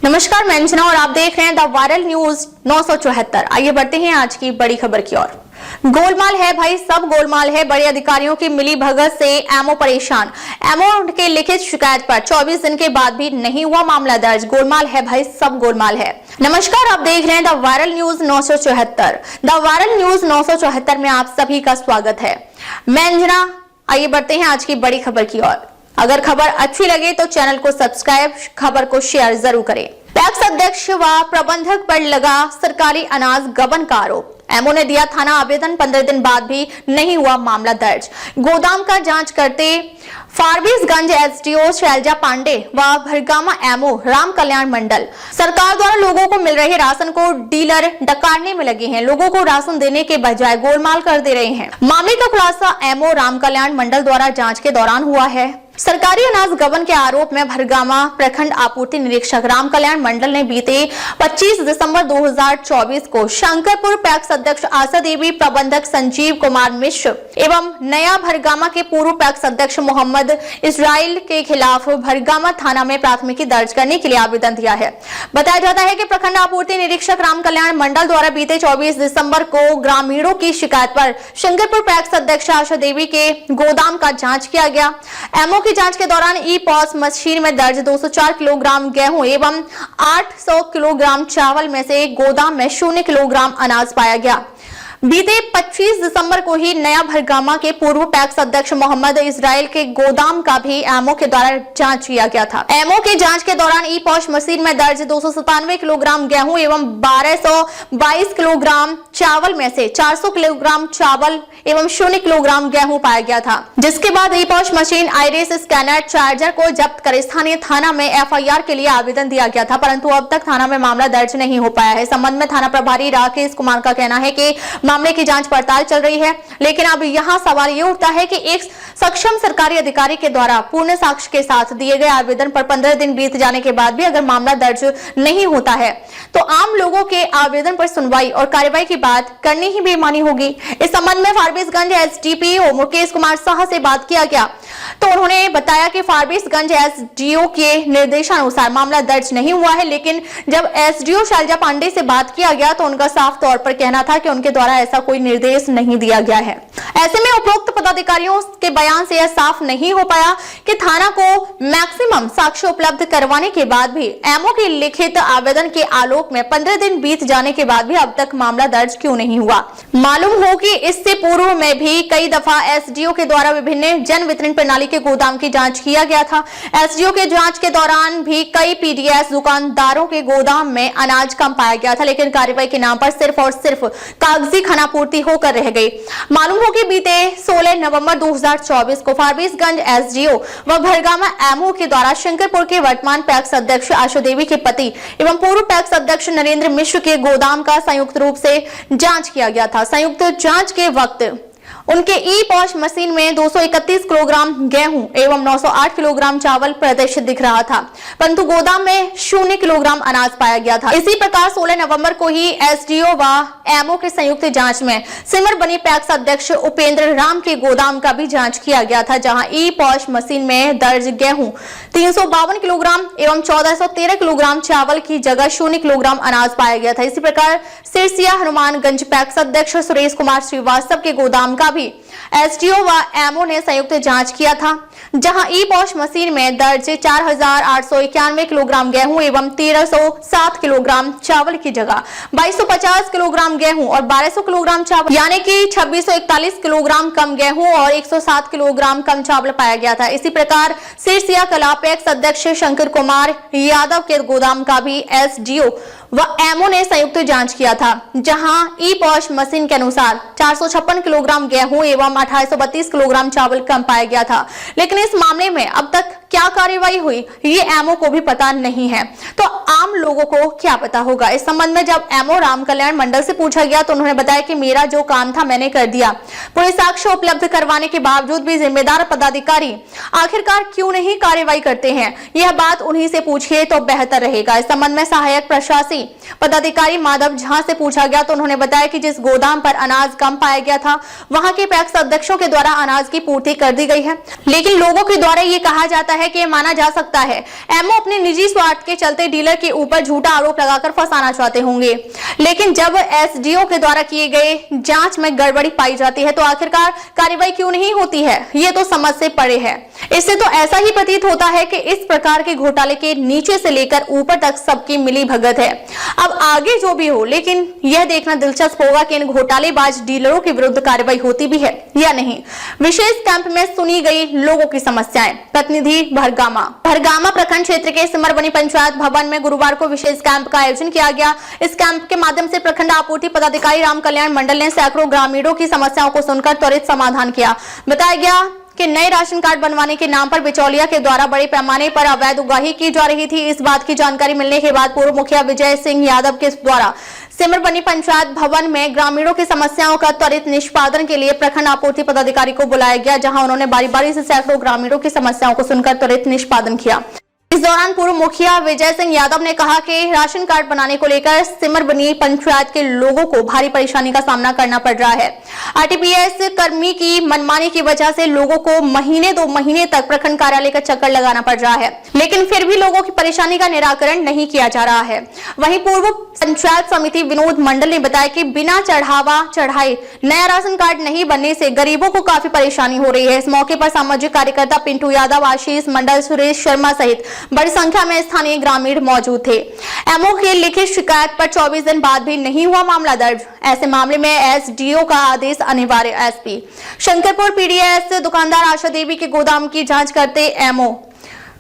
नमस्कार, मैं अंजना और आप देख रहे हैं द वायरल न्यूज 974। आइए बढ़ते हैं आज की बड़ी खबर की ओर। गोलमाल है भाई, सब गोलमाल है। बड़े अधिकारियों की मिली भगत से एमओ परेशान। एमओ के लिखित शिकायत पर 24 दिन के बाद भी नहीं हुआ मामला दर्ज। गोलमाल है भाई, सब गोलमाल है। नमस्कार, आप देख रहे हैं the viral news 974। The viral news 974 में आप सभी का स्वागत है। मैं अंजना। आइए बढ़ते हैं आज की बड़ी खबर की ओर। अगर खबर अच्छी लगे तो चैनल को सब्सक्राइब, खबर को शेयर जरूर करें। पैक्स अध्यक्ष व प्रबंधक पर लगा सरकारी अनाज गबन का आरोप। एमओ ने दिया थाना आवेदन, 15 दिन बाद भी नहीं हुआ मामला दर्ज। गोदाम का जांच करते फारबिसगंज एसडीओ शैलजा पांडे व भरगामा एमओ राम कल्याण मंडल। सरकार द्वारा लोगों को मिल रहे राशन को डीलर डकारने में लगे हैं। लोगों को राशन देने के बजाय गोलमाल कर दे रहे हैं। मामले का खुलासा एमओ राम कल्याण मंडल द्वारा जांच के दौरान हुआ है। सरकारी अनाज गबन के आरोप में भरगामा प्रखंड आपूर्ति निरीक्षक राम कल्याण मंडल ने बीते 25 दिसंबर 2024 को शंकरपुर पैक्स अध्यक्ष आशा देवी, प्रबंधक संजीव कुमार मिश्र एवं नया भरगामा के पूर्व पैक्स अध्यक्ष मोहम्मद इस्राइल के खिलाफ भरगामा थाना में प्राथमिकी दर्ज करने के लिए आवेदन दिया है। बताया जाता है कि प्रखंड आपूर्ति निरीक्षक राम कल्याण मंडल द्वारा बीते 24 दिसंबर को ग्रामीणों की शिकायत पर शंकरपुर पैक्स अध्यक्ष आशा देवी के गोदाम का जांच किया गया। एमओ की जांच के दौरान ई पॉस मशीन में दर्ज 204 किलोग्राम गेहूं एवं 800 किलोग्राम चावल में से गोदाम में 0 किलोग्राम अनाज पाया गया। बीते 25 दिसंबर को ही नया भरगामा के पूर्व पैक्स अध्यक्ष मोहम्मद इस्राइल के गोदाम का भी एमओ के द्वारा जांच किया गया था। एमओ की जांच के दौरान ई पॉश मशीन में दर्ज 297 किलोग्राम गेहूं एवं 1222 किलोग्राम चावल में से 400 किलोग्राम चावल एवं 0 किलोग्राम गेहूं पाया गया था, जिसके बाद e PoS machine, iris scanner, charger को जब्त कर स्थानीय थाना में एफआईआर के लिए आवेदन दिया गया था, परंतु अब तक थाना में मामला दर्ज नहीं हो पाया है। इस संबंध में थाना प्रभारी राकेश कुमार का कहना है कि मामले की जांच पड़ताल चल रही है, लेकिन अब यहाँ सवाल ये उठता है कि एक सक्षम सरकारी अधिकारी के द्वारा पूर्ण साक्ष्य के साथ दिए गए आवेदन पर 15 दिन बीत जाने के बाद भी अगर मामला दर्ज नहीं होता है तो आम लोगों के आवेदन पर सुनवाई और कार्रवाई की बात करनी ही बेईमानी होगी। इस संबंध में फारबिसगंज एसडीपीओ मुकेश कुमार साह से बात किया गया तो उन्होंने बताया कि फारबिसगंज एसडीओ के निर्देशानुसार मामला दर्ज नहीं हुआ है, लेकिन जब एसडीओ शैलजा पांडे से बात किया गया तो उनका साफ तौर पर कहना था कि उनके द्वारा ऐसा कोई निर्देश नहीं दिया गया है। ऐसे में उपरोक्त पदाधिकारियों के बयान से यह साफ नहीं हो पाया कि थाना को मैक्सिमम साक्ष्य उपलब्ध करवाने के बाद भी एमओ के लिखित आवेदन के आलोक में 15 दिन बीत जाने के बाद भी अब तक मामला दर्ज क्यों नहीं हुआ। मालूम हो कि इससे पूर्व में भी कई दफा एसडीओ के द्वारा विभिन्न जन वितरण प्रणाली के गोदाम की जांच किया गया था। एसडीओ के जांच के दौरान भी कई पीडीएस दुकानदारों के गोदाम में अनाज कम पाया गया था, लेकिन कार्रवाई के नाम पर सिर्फ और सिर्फ कागजी खानापूर्ति होकर रह गई। मालूम हो कि बीते 16 नवंबर 2024 को फारबिसगंज एसडीओ व भरगामा एमओ के द्वारा शंकरपुर के वर्तमान पैक्स अध्यक्ष आशा देवी के पति एवं पूर्व पैक्स अध्यक्ष नरेंद्र मिश्र के गोदाम का संयुक्त रूप से जांच किया गया था। संयुक्त जांच के वक्त उनके ई पॉश मशीन में 231 किलोग्राम गेहूं एवं 908 किलोग्राम चावल प्रदर्शित दिख रहा था, परंतु गोदाम में 0 किलोग्राम अनाज पाया गया था। इसी प्रकार 16 नवंबर को ही एसडीओ व एमओ के संयुक्त जांच में सिमर बनी पैक्स अध्यक्ष उपेंद्र राम के गोदाम का भी जांच किया गया था, जहां ई पॉश मशीन में दर्ज गेहूं 352 किलोग्राम एवं 1413 किलोग्राम चावल की जगह 0 किलोग्राम अनाज पाया गया था। इसी प्रकार सिरसिया हनुमानगंज पैक्स अध्यक्ष सुरेश कुमार श्रीवास्तव के गोदाम का भी एसडीओ व एमओ ने संयुक्त जांच किया था, जहां ई पॉश मशीन में दर्ज 4891 किलोग्राम गेहूं एवं 1307 किलोग्राम चावल की जगह 2250 किलोग्राम गेहूं और 1200 किलोग्राम चावल यानी कि 2641 किलोग्राम कम गेहूं और 107 किलोग्राम कम चावल पाया गया था। इसी प्रकार सिरसिया कला पैक्स अध्यक्ष शंकर कुमार यादव के गोदाम का भी एसडीओ व एमओ ने संयुक्त जांच किया था, जहां ई पॉश मशीन के अनुसार 456 किलोग्राम गेहूं एवं 1832 किलोग्राम चावल कम पाया गया था। लेकिन इस मामले में अब तक क्या कार्रवाई हुई ये एमओ को भी पता नहीं है, तो आम लोगों को क्या पता होगा। इस संबंध में जब एमओ राम कल्याण मंडल से पूछा गया तो उन्होंने बताया कि मेरा जो काम था मैंने कर दिया। पूरे साक्ष्य उपलब्ध करवाने के बावजूद भी जिम्मेदार पदाधिकारी आखिरकार क्यों नहीं कार्रवाई करते हैं, यह बात उन्हीं से पूछिए तो बेहतर रहेगा। इस संबंध में सहायक प्रशासनिक पदाधिकारी माधव झा से पूछा गया तो उन्होंने बताया कि जिस गोदाम पर अनाज कम पाया गया था वहां के पैक्स अध्यक्षों के द्वारा अनाज की पूर्ति कर दी गई है, लेकिन लोगों के द्वारा ये कहा जाता है कि माना जा सकता है एमओ अपने निजी स्वार्थ के चलते डीलर के ऊपर झूठा आरोप लगाकर फंसाना चाहते होंगे, लेकिन जब एसडीओ के द्वारा किए गए जांच में गड़बड़ी पाई जाती है तो आखिरकार कार्रवाई क्यों नहीं होती है, ये तो समझ से परे है। इससे तो ऐसा ही प्रतीत होता है कि इस प्रकार के घोटाले के नीचे से लेकर ऊपर तक सबकी मिली भगत है। अब आगे जो भी हो, लेकिन यह देखना दिलचस्प होगा कि इन घोटालेबाज डीलरों के विरुद्ध कार्रवाई होती भी है या नहीं। विशेष कैंप में सुनी गई लोगों की समस्याएं। प्रतिनिधि भरगामा प्रखंड क्षेत्र के सिमरबनी पंचायत भवन में गुरुवार को विशेष कैंप का आयोजन किया गया। इस कैंप के माध्यम से प्रखंड आपूर्ति पदाधिकारी राम कल्याण मंडल ने सैकड़ों ग्रामीणों की समस्याओं को सुनकर त्वरित समाधान किया। बताया गया कि नए राशन कार्ड बनवाने के नाम पर बिचौलिया के द्वारा बड़े पैमाने पर अवैध उगाही की जा रही थी। इस बात की जानकारी मिलने के बाद पूर्व मुखिया विजय सिंह यादव के द्वारा सिमरबनी पंचायत भवन में ग्रामीणों की समस्याओं का त्वरित निष्पादन के लिए प्रखंड आपूर्ति पदाधिकारी को बुलाया गया, जहां उन्होंने बारी बारी से सैकड़ों ग्रामीणों की समस्याओं को सुनकर त्वरित निष्पादन किया। इस दौरान पूर्व मुखिया विजय सिंह यादव ने कहा कि राशन कार्ड बनाने को लेकर सिमरबनी पंचायत के लोगों को भारी परेशानी का सामना करना पड़ रहा है। आरटीपीएस कर्मी की मनमानी की वजह से लोगों को महीने 2 महीने तक प्रखंड कार्यालय का चक्कर लगाना पड़ रहा है, लेकिन फिर भी लोगों की परेशानी का निराकरण नहीं किया जा रहा है। वहीं पूर्व पंचायत समिति विनोद मंडल ने बताया कि बिना चढ़ावा चढ़ाए नया राशन कार्ड नहीं बनने से गरीबों को काफी परेशानी हो रही है। इस मौके पर सामाजिक कार्यकर्ता पिंटू यादव, आशीष मंडल, सुरेश शर्मा सहित बड़ी संख्या में स्थानीय ग्रामीण मौजूद थे। एमओ की लिखित शिकायत पर 24 दिन बाद भी नहीं हुआ मामला दर्ज। ऐसे मामले में एसडीओ का आदेश अनिवार्य। एसपी शंकरपुर पीडीएस दुकानदार आशा देवी के गोदाम की जांच करते एमओ।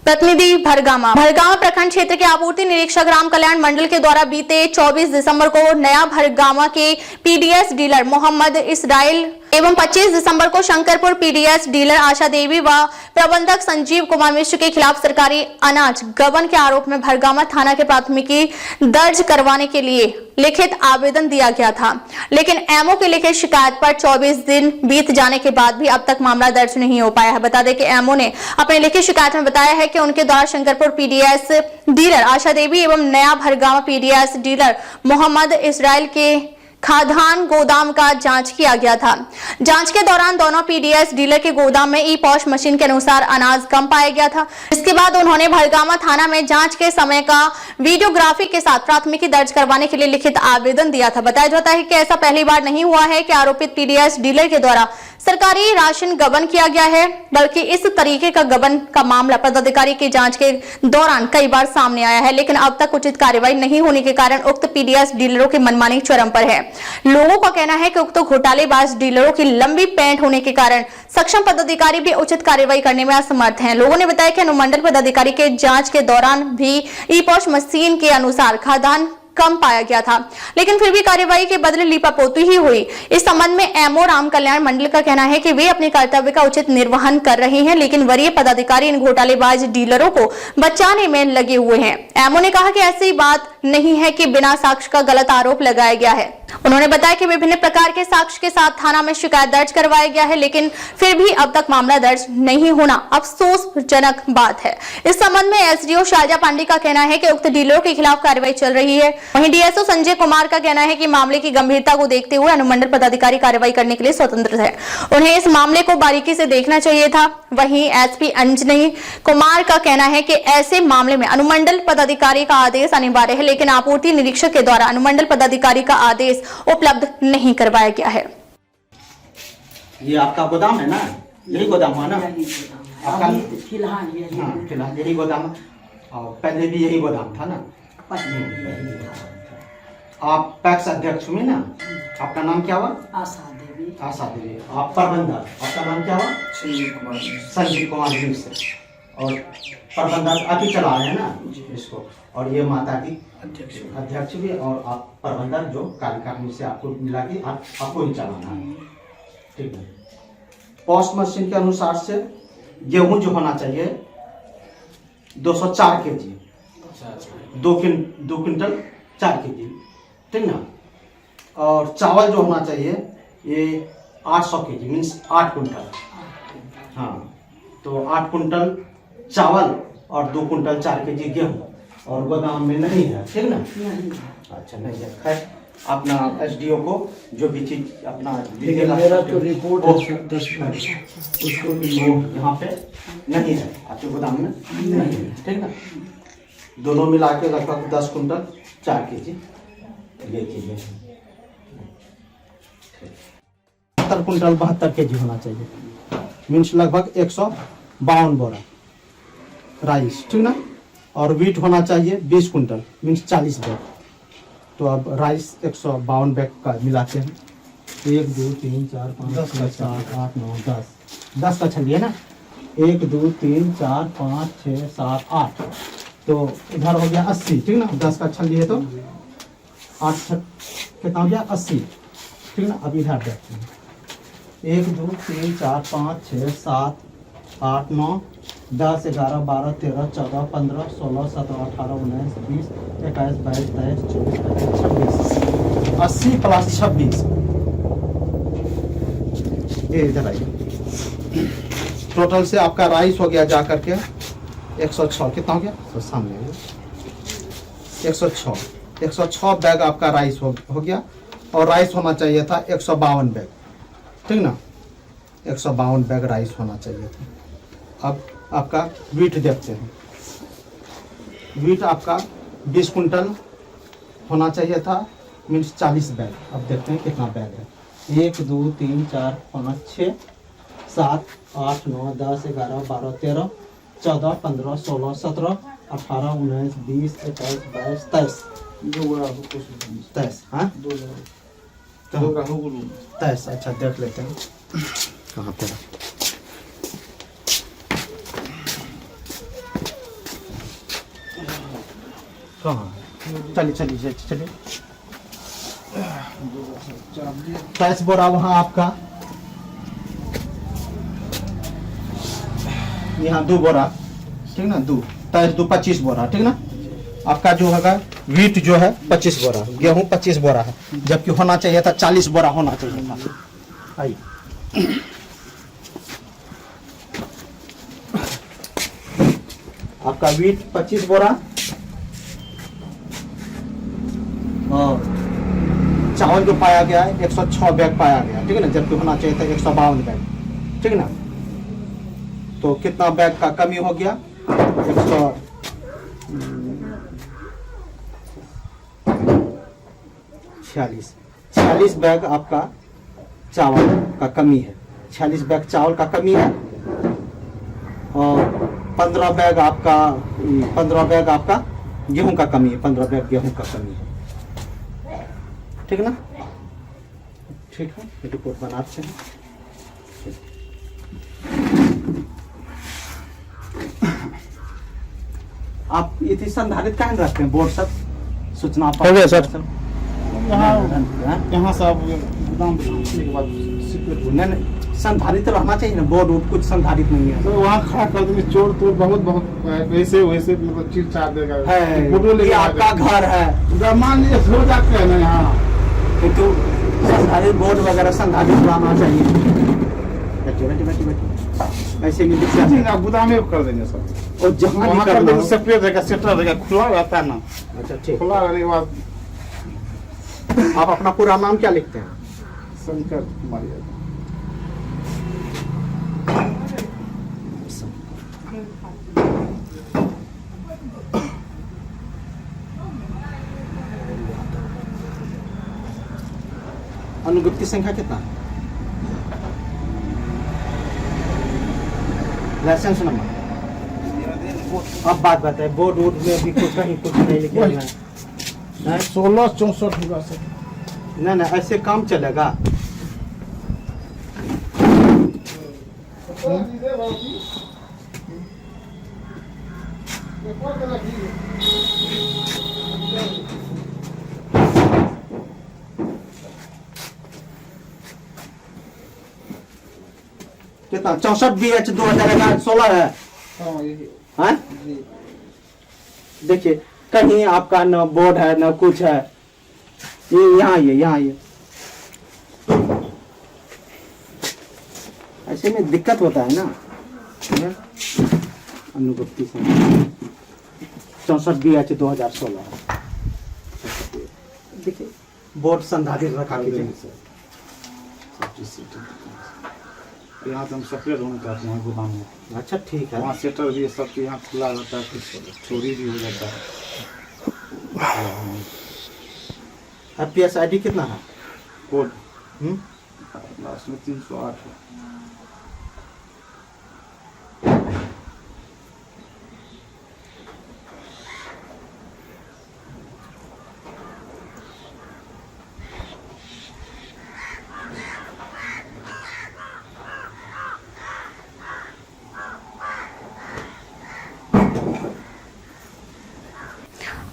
प्रतिनिधि भरगामा प्रखंड क्षेत्र के आपूर्ति निरीक्षक राम कल्याण मंडल के द्वारा बीते 24 दिसंबर को नया भरगामा के पीडीएस डीलर मोहम्मद इसराइल एवं 25 दिसंबर को शंकरपुर पीडीएस डीलर आशा देवी व प्रबंधक संजीव कुमार मिश्र के खिलाफ सरकारी अनाज गबन के आरोप में भरगामा थाना के प्राथमिकी दर्ज करवाने के लिए लिखित आवेदन दिया गया था, लेकिन एमओ की लिखित शिकायत पर 24 दिन बीत जाने के बाद भी अब तक मामला दर्ज नहीं हो पाया है। बता दें कि एमओ ने अपनी लिखित शिकायत में बताया है कि उनके द्वारा शंकरपुर पीडीएस डीलर आशा देवी एवं नया भरगामा पीडीएस डीलर मोहम्मद इसराइल के खाद्यान्न गोदाम का जांच किया गया था। जांच के दौरान दोनों पीडीएस डीलर के गोदाम में ई-पॉश मशीन के अनुसार अनाज कम पाया गया था। इसके बाद उन्होंने भरगामा थाना में जांच के समय का वीडियोग्राफी के साथ प्राथमिकी दर्ज करवाने के लिए लिखित आवेदन दिया था। बताया जाता है कि ऐसा पहली बार नहीं हुआ है कि आरोपित पीडीएस डीलर के द्वारा सरकारी राशन गबन किया गया है, बल्कि इस तरीके का गबन का मामला पदाधिकारी की जांच के दौरान कई बार सामने आया है, लेकिन अब तक उचित कार्रवाई नहीं होने के कारण उक्त पीडीएस डीलरों की मनमानी चरम पर है। लोगों का कहना है कि उक्त घोटालेबाज डीलरों की लंबी पैंठ होने के कारण सक्षम पदाधिकारी भी उचित कार्रवाई करने में असमर्थ हैं। लोगों ने बताया कि अनुमंडल पदाधिकारी के जांच के दौरान भी ई-पॉश मशीन के अनुसार खाद्यान्न कम पाया गया था, लेकिन फिर भी कार्यवाही के बदले लीपापोती ही हुई। इस संबंध में एमओ राम कल्याण मंडल का कहना है कि वे अपने कर्तव्य का उचित निर्वहन कर रहे हैं, लेकिन वरीय पदाधिकारी इन घोटालेबाज डीलरों को बचाने में लगे हुए हैं। एमओ ने कहा कि ऐसी बात नहीं है कि बिना साक्ष्य का गलत आरोप लगाया गया है। उन्होंने बताया कि विभिन्न प्रकार के साक्ष्य के साथ थाना में शिकायत दर्ज करवाया गया है, लेकिन फिर भी अब तक मामला दर्ज नहीं होना अफसोसजनक बात है। इस संबंध में एसडीओ शारजा पांडे का कहना है कि उक्त डीलरों के खिलाफ कार्रवाई चल रही है। वहीं डीएसओ संजय कुमार का कहना है कि मामले की गंभीरता को देखते हुए अनुमंडल पदाधिकारी कार्रवाई करने के लिए स्वतंत्र है, उन्हें इस मामले को बारीकी से देखना चाहिए था। वहीं एसपी अंजनी कुमार का कहना है कि ऐसे मामले में अनुमंडल पदाधिकारी का आदेश अनिवार्य है, लेकिन आपूर्ति निरीक्षक के द्वारा अनुमंडल पदाधिकारी का आदेश उपलब्ध नहीं करवाया गया है। ये आपका गोदाम है ना, यही गोदाम है ना आपका? फिलहाल यही गोदाम, और पहले भी यही गोदाम था ना? आप पैक्स अध्यक्ष हुए ना? आपका नाम क्या हुआ? आशा देवी। आशा देवी। आप प्रबंधक, आपका नाम क्या हुआ? संजीव कुमार मिश्र। और प्रबंधक आप ही चला रहे हैं ना इसको, और ये माता की अध्यक्ष भी, और आप प्रबंधक जो कार्यकारिणी से आपको मिला कि आपको ही चलाना है, ठीक है। पॉस्ट मशीन के अनुसार से गेहूं जो होना चाहिए 204 kg, 2 क्विंटल 4 kg, ठीक ना। और चावल जो होना चाहिए ये 800 kg मीन्स 8 कुंटल। हाँ, तो 8 कुंटल चावल और 2 क्विंटल 4 kg गेहूँ, और गोदाम में नहीं है, ठीक ना? अच्छा, नहीं है। खैर, अपना एसडीओ को जो भी चीज अपना लेकिन मेरा तो रिपोर्ट है 10 उसको यहाँ पे नहीं है आपके गोदाम में नहीं है, ठीक ना। दोनों मिला के लगभग 10 कुंटल 4 केजी ये चीजें 70 कुंटल 72 केजी होना चाहिए, मीन्स लगभग 152 बोरा राइस, ठीक ना। और वीट होना चाहिए 20 कुंटल मीन्स 40 बैग। तो अब राइस 152 बैग का मिलाते हैं, 1 2 3 4 5 6 7 8 9 10 का छलिए ना, 1 2 3 4 5 6 7 8, तो इधर हो गया 80, ठीक ना। 10 का छलिए तो 8 कितना हो गया 80, ठीक ना। अब इधर देखते हैं 1 2 3 4 5 6 7 8 9 10 11 12 13 14 15 16 17 18 19 20 21 22 23 24 26 80 प्लस 26 ये इधर आइए। टोटल से आपका राइस हो गया जा करके 106, कितना हो गया तो सामने 106 बैग आपका राइस हो गया। और राइस होना चाहिए था 152 बैग, ठीक ना। 152 बैग राइस होना चाहिए था। अब आपका वीट देखते हैं, वीट आपका 20 कुंटल होना चाहिए था मीन्स 40 बैग। अब देखते हैं कितना बैग है, 1 2 3 4 5 6 7 8 9 10 11 12 13 14 15 16 17 18 19 20 21 22 23 23, हाँ 23। अच्छा देख लेते हैं कहाँ पे कहाँ, चलिए 23 बोरा वहाँ आपका, यहाँ 2 बोरा, ठीक ना। 2 23 2 25 बोरा, ठीक ना। आपका जो होगा वीट जो है 25 बोरा, गेहूं 25 बोरा है, जबकि होना चाहिए था 40 बोरा होना चाहिए था। आइए आपका वीट 25 बोरा और चावल जो पाया गया है 106 बैग पाया गया, ठीक है ना, जबकि होना चाहिए था 152 बैग, ठीक ना। तो कितना बैग का कमी हो गया, 46 बैग आपका चावल का कमी है, 46 बैग चावल का कमी है। और 15 बैग आपका गेहूं का कमी है, 15 बैग गेहूं का कमी है, ठीक ना। ठीक है, रिपोर्ट बनाते हैं। आप इतनी संधारित कहाँ रखते हैं, बोर्ड सब सूचना हो गया सर। यहाँ सब गोदाम के बाद नहीं संधारित रहना चाहिए ना, बोर्ड वोर्ड कुछ संधारित नहीं है। तो वहाँ खड़ा कर देंगे, चोर तो बहुत वैसे मतलब चीज चार देगा है, ये आपका घर है, मान लीजिए सो जाते हैं ना यहाँ, तो संधारित बोर्ड वगैरह संधारित रहना चाहिए। ऐसे में गोदाम में कर देंगे सर। और जहाँ वहाँ कर देंगे सेपरेट रहेगा, सेटर रहेगा, खुला रहता है ना। अच्छा ठीक, खुला रहने के बाद आप अपना पूरा नाम क्या लिखते हैं? शंकर कुमार यादव। अनुगुप्ति संख्या कितना है? License number? अब बात बताए, बोर्ड वोर्ड में भी कुछ कहीं कुछ नहीं लिखे हुए हैं। 1664 होगा सर। नहीं ऐसे काम चलेगा? कितना 64 BH 2016 है? हाँ? देखिए कहीं आपका न बोर्ड है न कुछ है, ये यहाँ ये ऐसे में दिक्कत होता है ना। अनुगुप्ति से 64 BH 2016 देखिए बोर्ड संधारित रखा कीजिए। यहाँ तो हम सेपरेट होना चाहते हैं गोदाम में। अच्छा ठीक है। वहाँ सेटर भी सब चीज़ यहाँ खुला रहता है, कुछ चोरी भी हो जाता है। PSID कितना है? कोड हम्म? लास्ट में 308 है।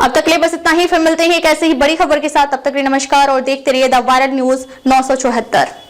अब तक के लिए बस इतना ही, फिर मिलते हैं एक ऐसे ही बड़ी खबर के साथ। तब तक के लिए नमस्कार और देखते रहिए द वायरल न्यूज 974।